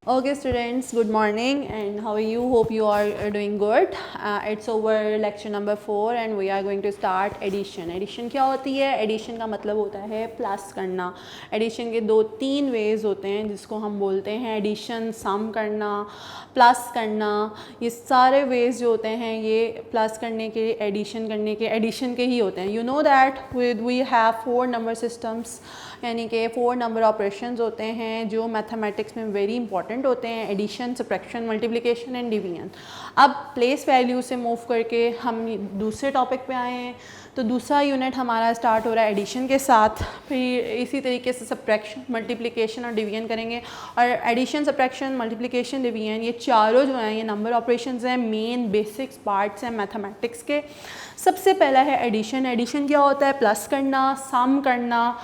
Okay students, good morning and how are you? Hope you are doing good. It's over lecture number 4 and we are going to start addition. Addition क्या होती है? Addition का मतलब होता है plus करना. Addition के 2-3 ways होते हैं जिसको हम बोलते हैं addition, sum करना, प्लस करना. ये सारे ways जो होते हैं ये प्लस करने के, addition करने के, addition के ही होते हैं. You know that we have 4 number systems, यानी कि 4 नंबर ऑपरेशंस होते हैं जो मैथमेटिक्स में वेरी इंपॉर्टेंट होते हैं. Addition, subtraction, multiplication and division. अब प्लेस वैल्यू से मूव करके हम दूसरे टॉपिक पे आए हैं. तो दूसरा यूनिट हमारा स्टार्ट हो रहा है एडिशन के साथ. फिर इसी तरीके से सब्ट्रैक्शन, मल्टीप्लिकेशन और डिवीजन करेंगे. और एडिशन, सब्ट्रैक्शन, मल्टीप्लिकेशन, डिवीजन ये चारों जो हैं ये नंबर ऑपरेशंस हैं, मेन बेसिक्स पार्ट्स हैं मैथमेटिक्स के. सबसे पहला है एडिशन. एडिशन क्या होता है? प्लस करना, सम करना.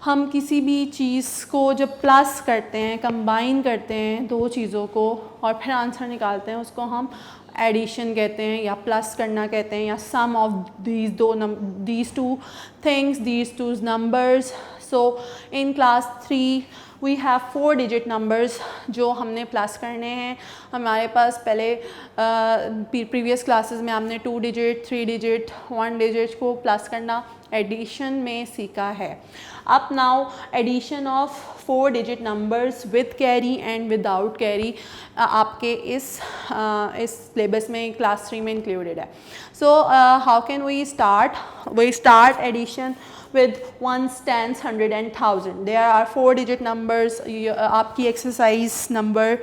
हम किसी भी चीज़ को जब प्लस करते हैं, कंबाइन करते हैं दो चीज़ों को और फिर आंसर निकालते हैं, उसको हम एडिशन कहते हैं या प्लस करना कहते हैं या sum of these two things, these two numbers. So in class 3 we have 4 digit numbers जो हमने प्लस करने हैं. हमारे पास पहले प्रीवियस क्लासेस में हमने 2 डिजिट, 3 डिजिट, 1 डिजिट को प्लस करना एडिशन में सीखा है. अब now addition of 4 digit numbers with carry and without carry आपके इस सिलेबस में क्लास 3 में इंक्लूडेड है. So how can we start? We start addition with ones, tens, 100 and 1000. There are 4 digit numbers. आपकी एक्सरसाइज नंबर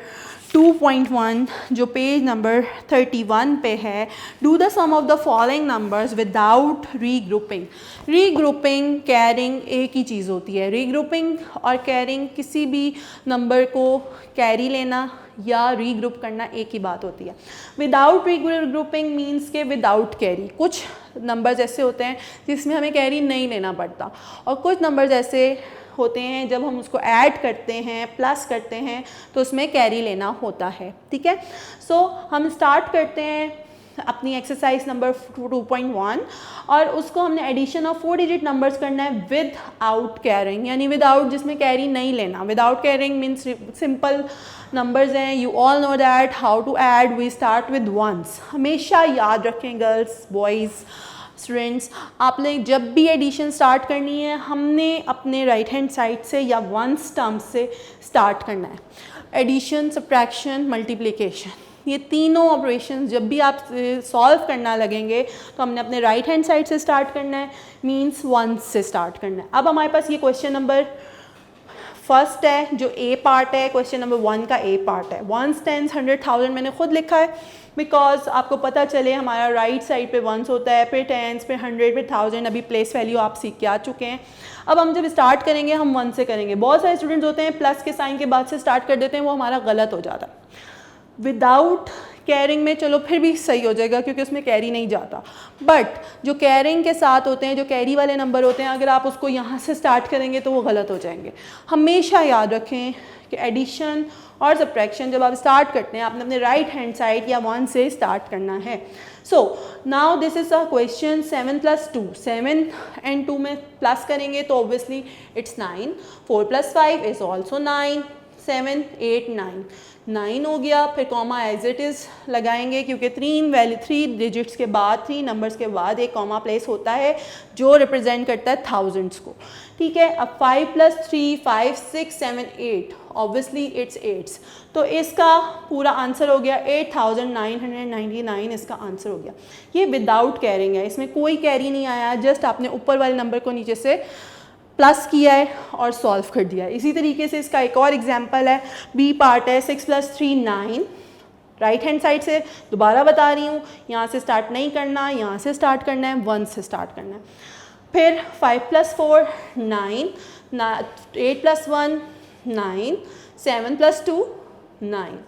2.1 जो page number 31 पे है. Do the sum of the following numbers without regrouping. Regrouping, carrying एक ही चीज़ होती है. Regrouping और carrying किसी भी नंबर को कैरी लेना या रीग्रुप करना एक ही बात होती है. विदाउट रीग्रुपिंग मीन्स के विदाउट कैरी. कुछ नंबर्स ऐसे होते हैं जिसमें हमें कैरी नहीं लेना पड़ता और कुछ नंबर्स ऐसे होते हैं जब हम उसको ऐड करते हैं, प्लस करते हैं तो उसमें कैरी लेना होता है. ठीक है. सो हम स्टार्ट करते हैं अपनी एक्सरसाइज नंबर 2.1 और उसको हमने एडिशन ऑफ 4 डिजिट नंबर्स करना है विद आउट कैरिंग, यानी विदाउट जिसमें कैरी नहीं लेना. Without carrying means simple numbers हैं. You all know that how to add. We start with ones. हमेशा याद रखें गर्ल्स, बॉयज़, स्टूडेंट्स, आपने जब भी एडिशन स्टार्ट करनी है हमने अपने राइट हैंड साइड से या वंस टर्म से स्टार्ट करना है. एडिशन, सब्ट्रैक्शन, मल्टीप्लिकेशन ये तीनों ऑपरेशन जब भी आप सॉल्व करना लगेंगे तो हमने अपने राइट हैंड साइड से स्टार्ट करना है, मीन्स वंस से स्टार्ट करना है. अब हमारे पास ये क्वेश्चन नंबर फर्स्ट है जो ए पार्ट है. क्वेश्चन नंबर 1 का ए पार्ट है. वंस, टेंस, 100, 1000 मैंने खुद लिखा है बिकॉज आपको पता चले हमारा राइट साइड पे वंस होता है, फिर टेंस, फिर 100, फिर 1000. अभी प्लेस वैल्यू आप सीख के आ चुके हैं. अब हम जब स्टार्ट करेंगे हम 1 से करेंगे. बहुत सारे स्टूडेंट्स होते हैं प्लस के साइन के बाद से स्टार्ट कर देते हैं, वो हमारा गलत हो जाता है. विदाउट कैरिंग में चलो फिर भी सही हो जाएगा क्योंकि उसमें कैरी नहीं जाता. बट जो कैरिंग के साथ होते हैं, जो कैरी वाले नंबर होते हैं, अगर आप उसको यहाँ से स्टार्ट करेंगे तो वो गलत हो जाएंगे. हमेशा याद रखें कि एडिशन और सब्ट्रैक्शन जब आप स्टार्ट करते हैं आपने अपने राइट हैंड साइड या 1 से स्टार्ट करना है. So now this is a question 7 + 2. 7 and 2 में प्लस करेंगे तो ऑब्वियसली इट्स 9. 4 + 5 is also 9. 7, 8, 9 9 हो गया. फिर कॉमा एज इट इज़ लगाएंगे क्योंकि 3 डिजिट्स के बाद, 3 नंबर्स के बाद एक कॉमा प्लेस होता है जो रिप्रेजेंट करता है थाउजेंड्स को. ठीक है. अब 5 + 3, 5, 6, 7, 8 ऑब्वियसली इट्स 8. तो इसका पूरा आंसर हो गया 8999 इसका आंसर हो गया. ये विदाउट कैरिंग है, इसमें कोई कैरी नहीं आया, जस्ट आपने ऊपर वाले नंबर को नीचे से प्लस किया है और सॉल्व कर दिया है. इसी तरीके से इसका एक और एग्जांपल है. बी पार्ट है. 6 + 3, 9. राइट हैंड साइड से दोबारा बता रही हूँ, यहाँ से स्टार्ट नहीं करना, यहाँ से स्टार्ट करना है, 1 से स्टार्ट करना है. फिर 5 + 4, 9. 8 + 1, 9. 7 + 2, 9.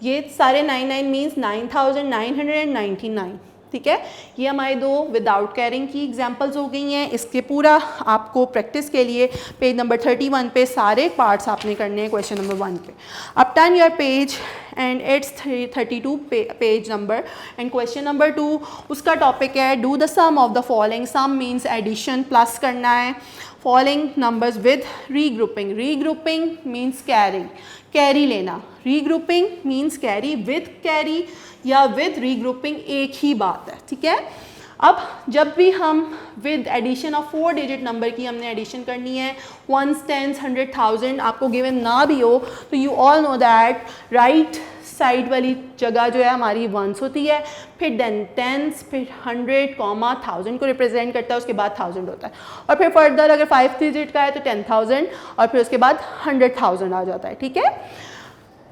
ये सारे 9 मीन्स 9999. ठीक है. ये हमारे 2 विदाउट कैरिंग की एग्जांपल्स हो गई हैं. इसके पूरा आपको प्रैक्टिस के लिए पेज नंबर 31 पे सारे पार्ट्स आपने करने हैं क्वेश्चन नंबर 1 पे. अब turn your page and it's 32 page number and question number 2 उसका टॉपिक है do the sum of the following. Sum means addition, plus करना है. Following numbers with regrouping. Regrouping means carry लेना. Regrouping means carry with carry या with regrouping एक ही बात है, ठीक है। अब जब भी हम with addition of 4 digit number की हमने एडिशन करनी है, 1s 10s 100 1000 आपको गिवन ना भी हो तो you all know that right side वाली जगह जो है हमारी वंस होती है, फिर देन टेंस, फिर 100 कॉमा 1000 को रिप्रेजेंट करता है, उसके बाद 1000 होता है, और फिर फर्दर अगर 5 डिजिट का है तो 10,000 और फिर उसके बाद 100,000 आ जाता है, ठीक है।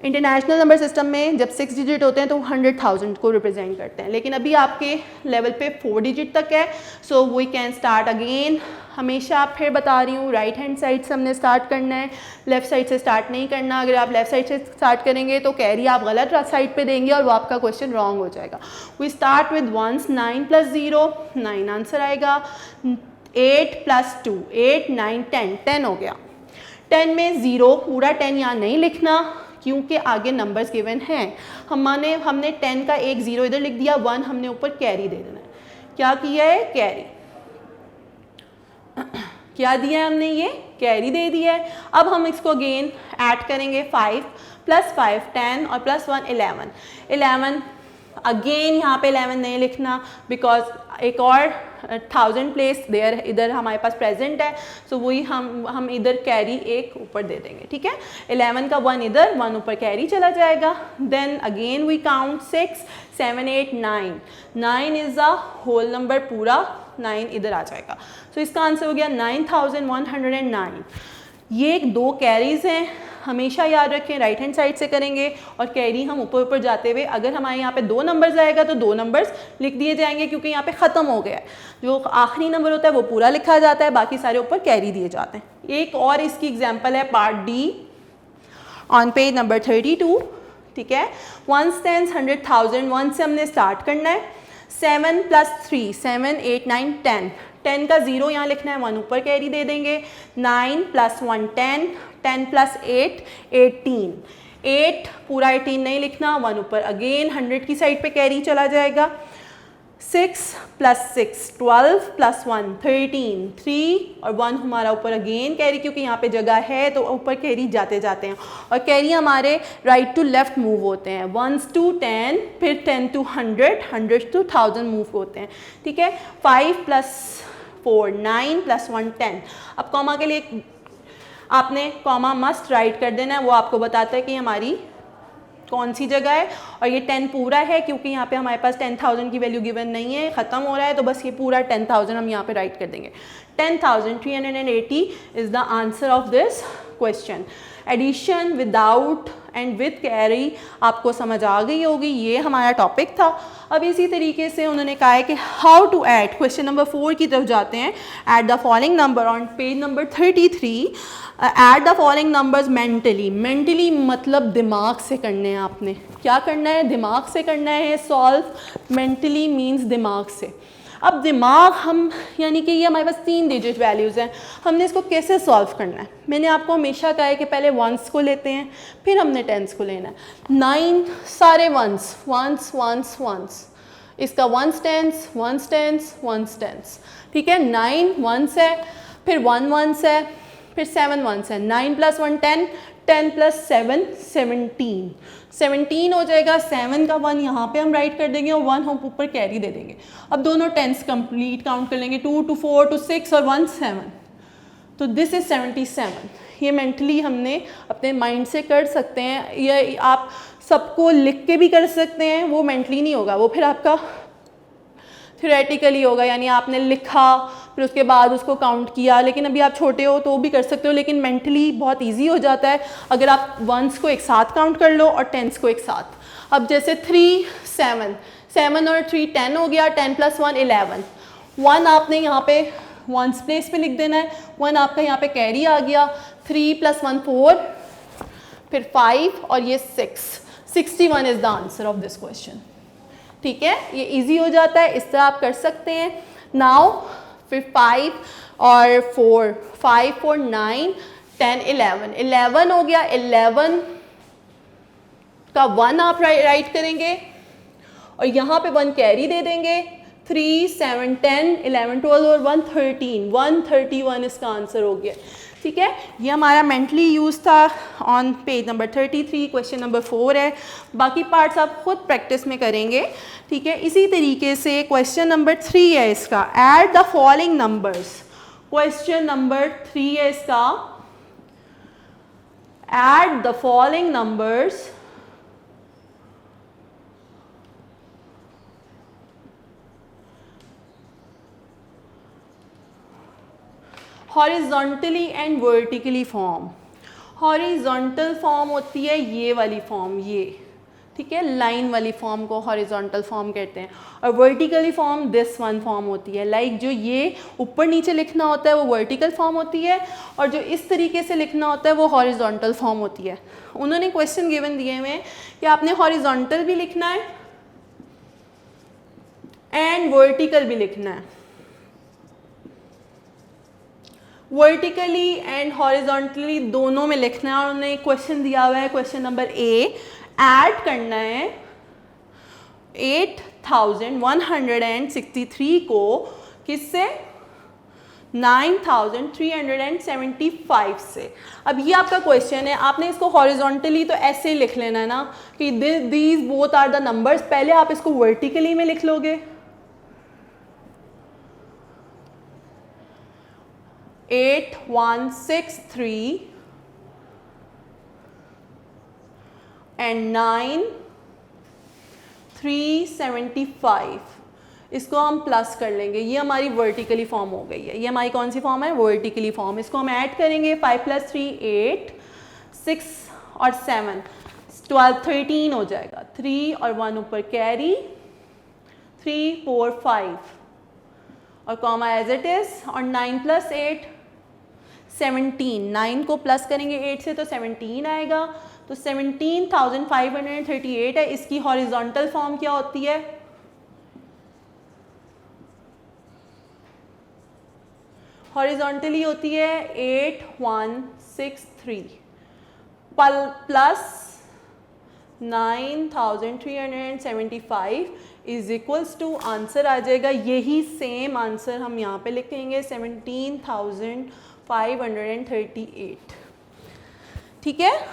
इंटरनेशनल नंबर सिस्टम में जब 6 डिजिट होते हैं तो 100,000 को रिप्रेजेंट करते हैं, लेकिन अभी आपके लेवल पे 4 डिजिट तक है, so we can start again. हमेशा आप फिर बता रही हूँ राइट हैंड साइड से हमने स्टार्ट करना है, लेफ़्ट साइड से स्टार्ट नहीं करना। अगर आप लेफ़्ट साइड से स्टार्ट करेंगे तो कैरी आप गलत साइड पे देंगे और वो आपका क्वेश्चन रॉन्ग हो जाएगा। We start with ones, 9 + 0 9 answer आएगा, 8 + 2 8 9 10 10 हो गया। 10 में 0 पूरा 10 यहाँ नहीं लिखना क्योंकि आगे नंबर्स गिवन हैं। हमने 10 का एक 0 इधर लिख दिया, 1 हमने ऊपर कैरी दे देना है। क्या किया है? कैरी। क्या दिया है हमने? ये कैरी दे दिया है। अब हम इसको अगेन ऐड करेंगे, 5 + 5 10 और +1 11 11 अगेन यहाँ पे 11 नहीं लिखना बिकॉज एक और 1000 प्लेस देयर इधर हमारे पास प्रेजेंट है, सो वही हम इधर कैरी एक ऊपर दे देंगे, ठीक है। 11 का 1 इधर, 1 ऊपर कैरी चला जाएगा। Then again we count 6 7 8 9 9 is a whole number, पूरा 9 इधर आ जाएगा। सो इसका आंसर हो गया 9109। ये 2 कैरीज हैं, हमेशा याद रखें राइट हैंड साइड से करेंगे और कैरी हम ऊपर ऊपर जाते हुए, अगर हमारे यहाँ पे 2 नंबर्स आएगा तो 2 नंबर्स लिख दिए जाएंगे क्योंकि यहाँ पे ख़त्म हो गया है। जो आखिरी नंबर होता है वो पूरा लिखा जाता है, बाकी सारे ऊपर कैरी दिए जाते हैं। एक और इसकी एग्जाम्पल है part D on page number 32, ठीक है। 1s 10s 100,000 1 से हमने स्टार्ट करना है। 7 + 3 7 8 9 10 10 का 0 यहाँ लिखना है, 1 ऊपर कैरी दे देंगे। 9 + 1 10 10 + 8 18 8 पूरा 18 नहीं लिखना, 1 ऊपर अगेन 100 की साइड पे कैरी चला जाएगा। 6 + 6 12 + 1 13 3 और 1 हमारा ऊपर अगेन कैरी, क्योंकि यहाँ पे जगह है तो ऊपर कैरी जाते जाते हैं और कैरी हमारे राइट टू लेफ्ट मूव होते हैं। 1s to 10 फिर 10 to 100 100 to 1000 मूव होते हैं, ठीक है। 5 + 4 9 + 1 10। अब कॉमा के लिए आपने कॉमा मस्ट राइट कर देना है, वो आपको बताता है कि हमारी कौन सी जगह है, और ये 10 पूरा है क्योंकि यहाँ पे हमारे पास 10,000 की वैल्यू गिवन नहीं है, ख़त्म हो रहा है, तो बस ये पूरा 10,000 हम यहाँ पे राइट कर देंगे। 10,380 is the answer of this question. Addition without and with carry आपको समझ आ गई होगी, ये हमारा टॉपिक था। अब इसी तरीके से उन्होंने कहा है कि how to add, question number 4 की तरफ जाते हैं। Add the following number on page number 33। Add the following numbers mentally. Mentally मतलब दिमाग से करने हैं, आपने क्या करना है? दिमाग से करना है सॉल्व। मेंटली मीन्स दिमाग से। अब दिमाग हम यानी कि ये हमारे पास 3 डिजिट वैल्यूज़ हैं, हमने इसको कैसे सॉल्व करना है? मैंने आपको हमेशा कहा है कि पहले 1s को लेते हैं, फिर हमने 10s को लेना है। 9 सारे 1s 1s 1s 1s, इसका 1s 10s 1s 10s 1s 10s, ठीक है। 9 1s है, फिर 1 1s है, फिर 7 1s है। 9 + 1 10 10 + 7 17 17 हो जाएगा। 7 का 1 यहाँ पे हम राइट कर देंगे और 1 हम ऊपर कैरी दे देंगे। अब दोनों 10s कंप्लीट काउंट कर लेंगे, 2 to 4 to 6 और 1 7, तो दिस इज़ 77। ये मेंटली हमने अपने माइंड से कर सकते हैं, ये आप सबको लिख के भी कर सकते हैं, वो मेंटली नहीं होगा, वो फिर आपका थ्योरेटिकली होगा, यानी आपने लिखा फिर उसके बाद उसको काउंट किया। लेकिन अभी आप छोटे हो तो भी कर सकते हो, लेकिन मेंटली बहुत इजी हो जाता है अगर आप 1s को एक साथ काउंट कर लो और 10s को एक साथ। अब जैसे 3 7 7 और 3 10 हो गया, 10 + 1 11। 1 आपने यहाँ पे 1s प्लेस पे लिख देना है, 1 आपका यहाँ पे कैरी आ गया। 3 + 1 4, फिर 5 और ये 6 61 is the answer of this question, ठीक है। ये इजी हो जाता है, इस तरह आप कर सकते हैं। नाउ फिर 5 और 4 5 4 9 10 11 11 हो गया। 11 का 1 आप राइट करेंगे और यहाँ पे 1 कैरी दे देंगे। 3 7 10 11 12 और 1 13 131 इसका आंसर हो गया। ठीक है, ये हमारा मेंटली यूज था on page number 33, question number 4 है। बाकी पार्ट्स आप खुद प्रैक्टिस में करेंगे। ठीक है, इसी तरीके से क्वेश्चन नंबर 3 है इसका, add the following numbers. Question number 3 है इसका, add the following numbers horizontally and vertically form. Horizontal form होती है ये वाली फॉर्म, ये, ठीक है, लाइन वाली फॉर्म को हॉरिजॉन्टल फॉर्म कहते हैं, और vertically form this one form होती है। लाइक जो ये ऊपर नीचे लिखना होता है वो वर्टिकल फॉर्म होती है, और जो इस तरीके से लिखना होता है वो हॉरिजॉन्टल फॉर्म होती है। उन्होंने क्वेश्चन गिवन दिए हुए हैं कि आपने हॉरिजॉन्टल भी लिखना है एंड वर्टिकल भी लिखना है। वर्टिकली एंड हॉरिजॉन्टली दोनों में लिखना है, और उन्होंने एक क्वेश्चन दिया हुआ है, क्वेश्चन नंबर ए, ऐड करना है 8163 को किससे, 9375 से। अब ये आपका क्वेश्चन है, आपने इसको हॉरिजॉन्टली तो ऐसे ही लिख लेना है ना कि these both are the numbers. पहले आप इसको वर्टिकली में लिख लोगे, 8163 एंड 9375, इसको हम प्लस कर लेंगे। ये हमारी वर्टिकली फॉर्म हो गई है। ये हमारी कौन सी फॉर्म है, वर्टिकली फॉर्म। इसको हम ऐड करेंगे, 5 + 3 8, 6 और 7 12 13 हो जाएगा। 3 और 1 ऊपर कैरी, 3 4 5 और कॉमा एज इट इज, और 9 + 8 17। 9 को प्लस करेंगे 8 से तो 17 आएगा, तो 17,538 है। इसकी हॉरिजॉन्टल फॉर्म क्या होती है, हॉरिजॉन्टली होती है 8163 plus 9375 is equals to, answer आ जाएगा यही सेम आंसर हम यहाँ पे लिखेंगे 17,538। ठीक है,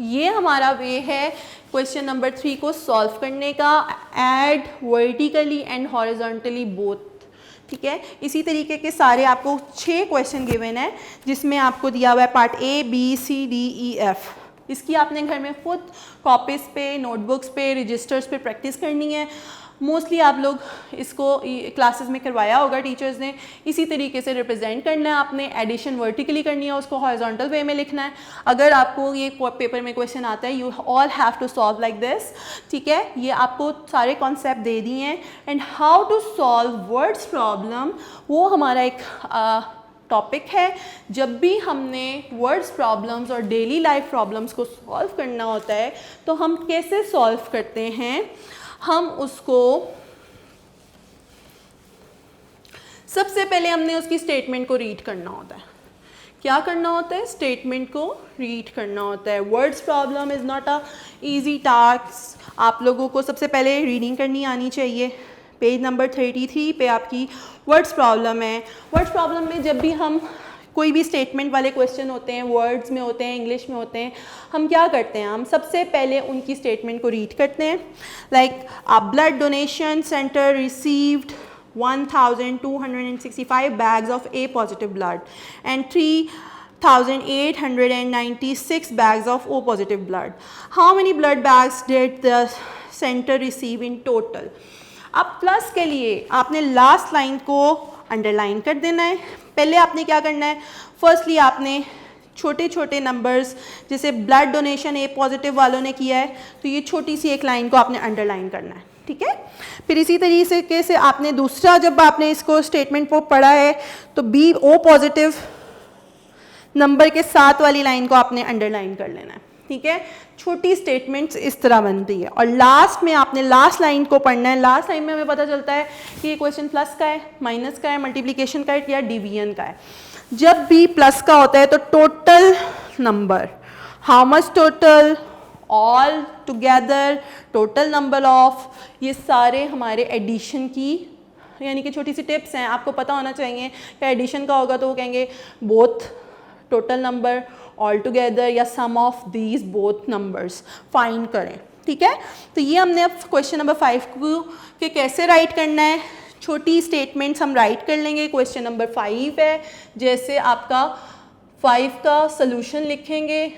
ये हमारा वे है क्वेश्चन नंबर 3 को सॉल्व करने का, add vertically and horizontally both. ठीक है, इसी तरीके के सारे आपको 6 क्वेश्चन गिवन है, जिसमें आपको दिया हुआ है part A, B, C, D, E, F। इसकी आपने घर में खुद कॉपीज पे, नोटबुक्स पे, रजिस्टर्स पे प्रैक्टिस करनी है। मोस्टली आप लोग इसको क्लासेस में करवाया होगा टीचर्स ने। इसी तरीके से रिप्रेजेंट करना है आपने, एडिशन वर्टिकली करनी है, उसको हॉरिजॉन्टल वे में लिखना है। अगर आपको ये पेपर में क्वेश्चन आता है, you all have to solve like this. ठीक है, ये आपको सारे कॉन्सेप्ट दे दिए हैं, and how to solve words problem वो हमारा एक टॉपिक है। जब भी हमने वर्ड्स प्रॉब्लम्स और डेली लाइफ प्रॉब्लम्स को सॉल्व करना होता है तो हम कैसे सॉल्व करते हैं, हम उसको सबसे पहले हमने उसकी स्टेटमेंट को रीड करना होता है। क्या करना होता है, स्टेटमेंट को रीड करना होता है। Words problem is not a easy task. आप लोगों को सबसे पहले रीडिंग करनी आनी चाहिए। पेज नंबर 33 पे आपकी वर्ड्स प्रॉब्लम है। वर्ड्स प्रॉब्लम में जब भी हम कोई भी स्टेटमेंट वाले क्वेश्चन होते हैं, वर्ड्स में होते हैं, इंग्लिश में होते हैं, हम क्या करते हैं, हम सबसे पहले उनकी स्टेटमेंट को रीड करते हैं। Like a blood donation centre received 1,265 bags of A positive blood and 3,896 bags of O positive blood. How many blood bags did the center receive in total? अब प्लस के लिए आपने लास्ट लाइन को underline कर देना है। पहले आपने क्या करना है, फर्स्टली आपने छोटे छोटे नंबर्स, जैसे ब्लड डोनेशन ए पॉजिटिव वालों ने किया है तो ये छोटी सी एक लाइन को आपने अंडरलाइन करना है। ठीक है, फिर इसी तरीके से आपने दूसरा, जब आपने इसको स्टेटमेंट को पढ़ा है तो बी ओ पॉजिटिव नंबर के साथ वाली लाइन को आपने अंडरलाइन कर लेना है। ठीक है, छोटी स्टेटमेंट्स इस तरह बनती है, और लास्ट में आपने लास्ट लाइन को पढ़ना है। लास्ट लाइन में हमें पता चलता है कि ये क्वेश्चन प्लस का है, माइनस का है, मल्टीप्लिकेशन का है या डिवीजन का है। जब भी प्लस का होता है तो total number, how much total, all together, total number of, ये सारे हमारे एडिशन की यानी कि छोटी सी टिप्स हैं। आपको पता होना चाहिए कि एडिशन का होगा तो वो कहेंगे both total number, all together या sum of these both numbers find करें, ठीक है। तो ये हमने अब क्वेश्चन नंबर 5 को कि कैसे राइट करना है, छोटी स्टेटमेंट्स हम राइट कर लेंगे। क्वेश्चन नंबर 5 है, जैसे आपका 5 का सोल्यूशन लिखेंगे,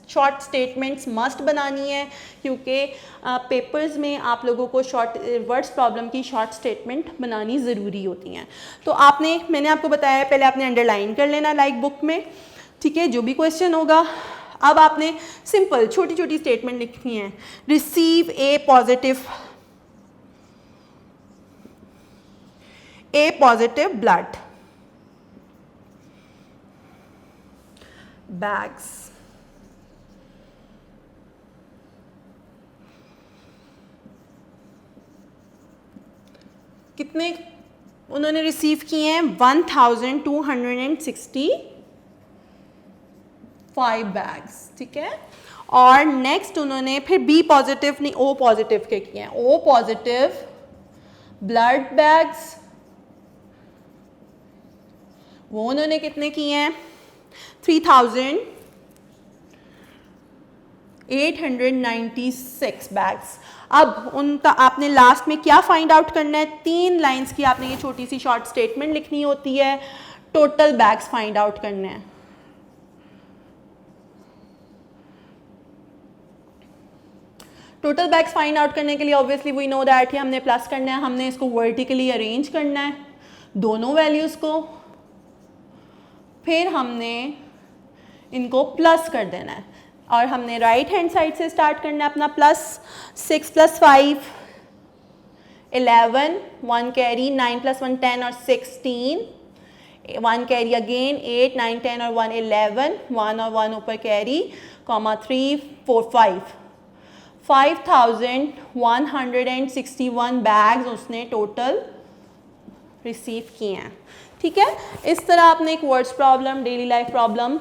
शॉर्ट स्टेटमेंट्स मस्ट बनानी है क्योंकि पेपर्स में आप लोगों को शॉर्ट वर्ड्स प्रॉब्लम की शॉर्ट स्टेटमेंट बनानी ज़रूरी होती हैं। तो मैंने आपको बताया है, पहले आपने अंडरलाइन कर लेना लाइक बुक में, ठीक है, जो भी क्वेश्चन होगा। अब आपने सिंपल छोटी छोटी स्टेटमेंट लिखनी है। रिसीव ए पॉजिटिव ब्लड बैग्स, कितने उन्होंने रिसीव किए हैं? 1265 बैग्स, ठीक है। और नेक्स्ट उन्होंने फिर बी पॉजिटिव नहीं ओ पॉजिटिव के किए हैं। ओ पॉजिटिव ब्लड बैग्स वो उन्होंने कितने किए हैं? 3896 बैग्स। अब उनका आपने लास्ट में क्या फाइंड आउट करना है? 3 लाइंस की आपने ये छोटी सी शॉर्ट स्टेटमेंट लिखनी होती है, टोटल बैग्स फाइंड आउट करने हैं। टोटल बैग्स फाइंड आउट करने के लिए ऑब्वियसली वी नो दैट हमने प्लस करना है, हमने इसको वर्टिकली अरेंज करना है दोनों वैल्यूज़ को, फिर हमने इनको प्लस कर देना है और हमने राइट हैंड साइड से स्टार्ट करना है अपना प्लस। 6 + 5 11, 1 कैरी, 9 + 1 10 और 16, 1 कैरी अगेन 8 9 10 और 1 11, 1 और 1 ऊपर कैरी, 3 4 5 5161 बैग्स उसने टोटल रिसीव किए हैं, ठीक है। इस तरह आपने एक words problem, daily life problem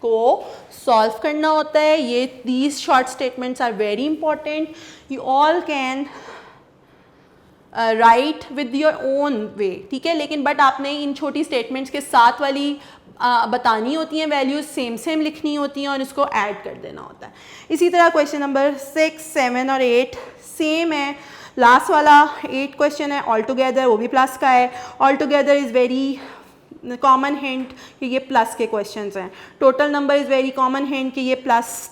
को सॉल्व करना होता है। ये these short statements are very important, you all can write with your own way, ठीक है। लेकिन बट आपने इन छोटी स्टेटमेंट्स के साथ वाली बतानी होती हैं, वैल्यूज सेम लिखनी होती हैं और इसको ऐड कर देना होता है। इसी तरह क्वेश्चन नंबर 6, 7 और 8 सेम है। लास्ट वाला 8 क्वेश्चन है ऑल टुगेदर, वो भी प्लस का है। All together is very common hint कि ये प्लस के क्वेश्चंस हैं। Total number is very common hint कि ये प्लस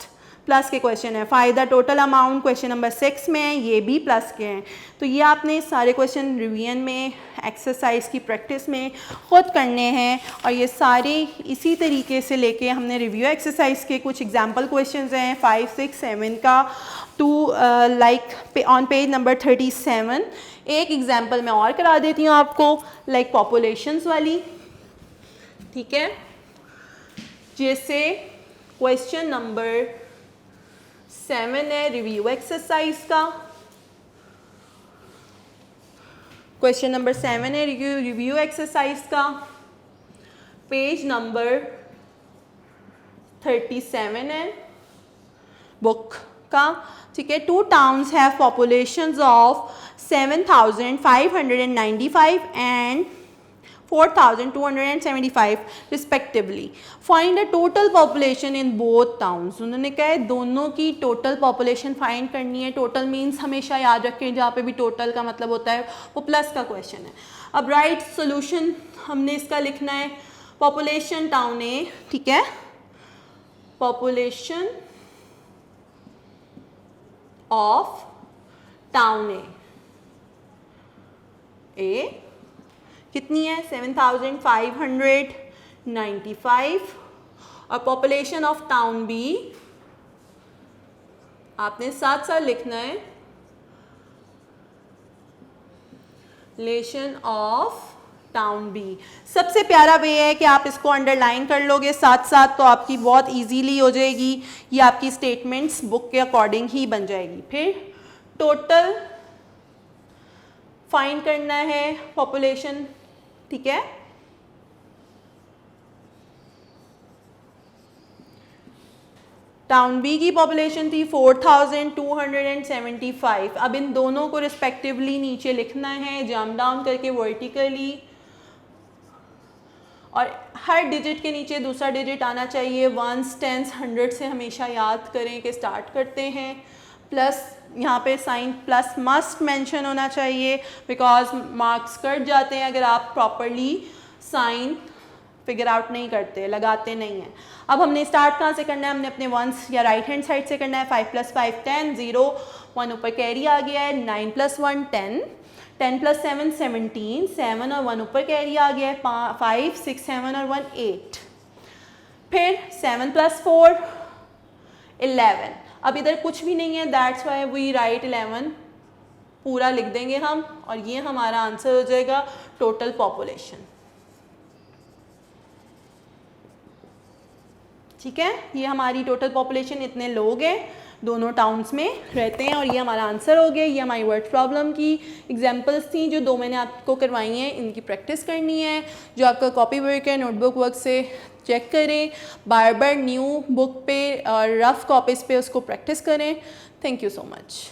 के क्वेश्चन है। फ़ायदा टोटल अमाउंट क्वेश्चन नंबर 6 में है, ये भी प्लस के हैं। तो ये आपने सारे क्वेश्चन रिवीजन में, एक्सरसाइज की प्रैक्टिस में ख़ुद करने हैं और ये सारे इसी तरीके से लेके हमने रिव्यू एक्सरसाइज के कुछ एग्जाम्पल क्वेश्चंस हैं 5, 6, 7 का to like on page number 37। एक एग्जाम्पल मैं और करा देती हूँ आपको, लाइक पॉपुलेशंस वाली, ठीक है। जैसे क्वेश्चन नंबर 7 है रिव्यू एक्सरसाइज का। क्वेश्चन नंबर 7 है रिव्यू एक्सरसाइज का, पेज नंबर 37 है बुक का, ठीक है। 2 towns have populations of 7595 and 4275 respectively. Find the total population in both towns. उन्होंने कहा है दोनों की टोटल पॉपुलेशन फाइंड करनी है। टोटल मीन्स हमेशा याद रखें जहाँ पे भी टोटल का मतलब होता है वो प्लस का क्वेश्चन है। अब राइट सोल्यूशन हमने इसका लिखना है पॉपुलेशन टाउन ए, ठीक है। पॉपुलेशन ऑफ टाउन ए कितनी है? 7595 और पॉपुलेशन ऑफ टाउन बी आपने साथ साथ लिखना है पॉपुलेशन ऑफ टाउन बी। सबसे प्यारा वे है कि आप इसको अंडरलाइन कर लोगे साथ साथ, तो आपकी बहुत इजीली हो जाएगी, ये आपकी स्टेटमेंट्स बुक के अकॉर्डिंग ही बन जाएगी। फिर टोटल फाइंड करना है पॉपुलेशन, ठीक है। टाउन बी की पॉपुलेशन थी 4275। अब इन दोनों को रिस्पेक्टिवली नीचे लिखना है जंप डाउन करके वर्टिकली और हर डिजिट के नीचे दूसरा डिजिट आना चाहिए। वंस, टेंस, हंड्रेड से हमेशा याद करें कि स्टार्ट करते हैं। प्लस यहाँ पे साइन प्लस मस्ट मेंशन होना चाहिए बिकॉज मार्क्स कट जाते हैं अगर आप प्रॉपरली साइन फिगर आउट नहीं करते, लगाते नहीं हैं। अब हमने स्टार्ट कहाँ से करना है, हमने अपने वंस या राइट हैंड साइड से करना है। 5 + 5 10, 0 1 ऊपर कैरी आ गया है। 9 + 1 10, 10 + 7 17, 7 और 1 ऊपर कैरी आ गया है। 5 6 7 और 1 8, फिर 7 + 4 11। अब इधर कुछ भी नहीं है, दैट्स वाई वी राइट 11 पूरा लिख देंगे हम, और ये हमारा आंसर हो जाएगा टोटल पॉपुलेशन। ठीक है, ये हमारी टोटल पॉपुलेशन, इतने लोग हैं दोनों टाउन्स में रहते हैं, और ये हमारा आंसर हो गया। ये हमारी वर्ड प्रॉब्लम की एग्जांपल्स थी जो 2 मैंने आपको करवाई हैं, इनकी प्रैक्टिस करनी है। जो आपका कॉपी वर्क है नोटबुक वर्क से चेक करें, बार बार न्यू बुक पे और रफ कॉपीज़ पे उसको प्रैक्टिस करें। Thank you so much.